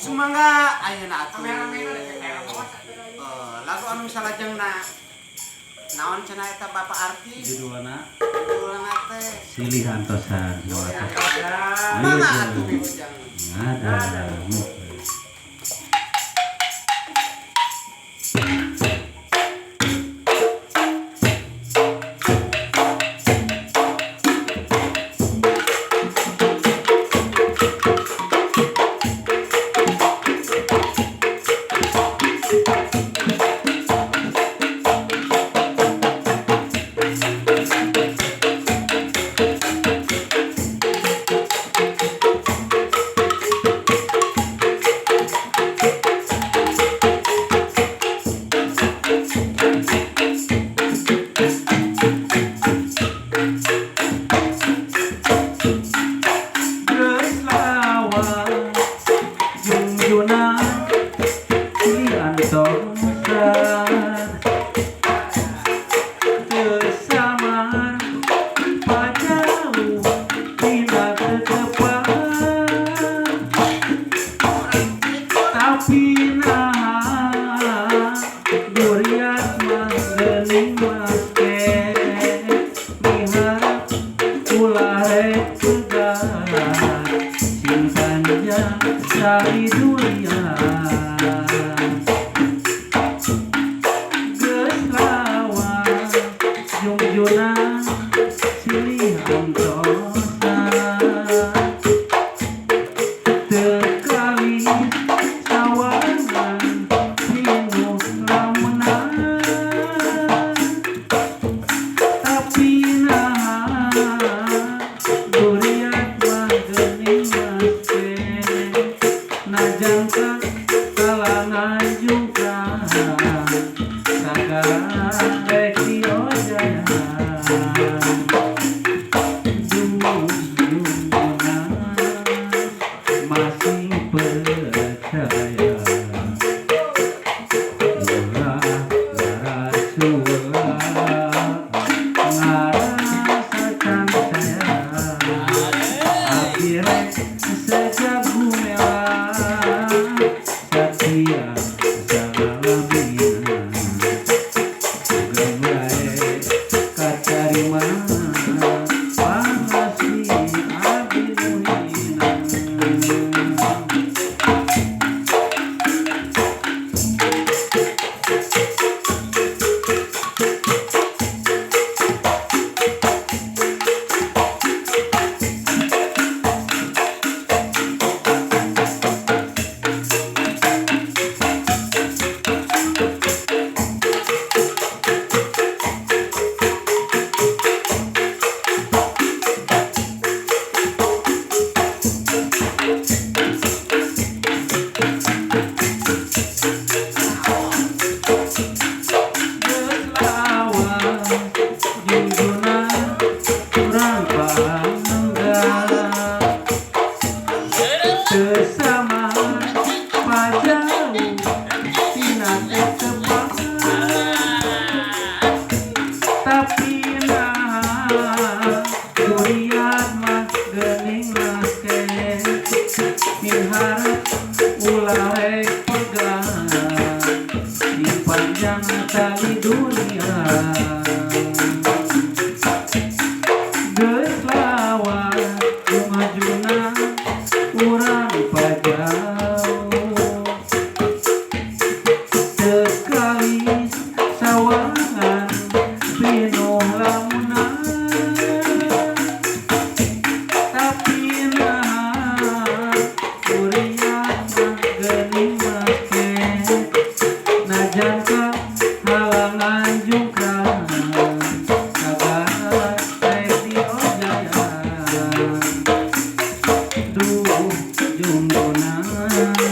Sumangga ayeuna atuh. Lagu anu salajengna naon cenah eta Bapak Arti? Judulna Teh Silih Antosan. mana atuh Wilujeng? Ada. Dari dunia geus lawan jungjuna silih antosan teu kali sawangan pinuh lamunan tapi naha durian mah geuning najangka kalangan juga sagala beki ojaya junjungan masih percaya ulah Rasulullah ngarasakan saya akhirnya sejak gumela Satya Salamina Gemblae kacarima Pangasi Abdi Muhina panjang tali dunia geus lawan kumajuna urang pajau sekali sawangan pinuh lamunan tapi naha kuriat mah geuning make najangka halangan jungkran sagala di ojaya duh junjungan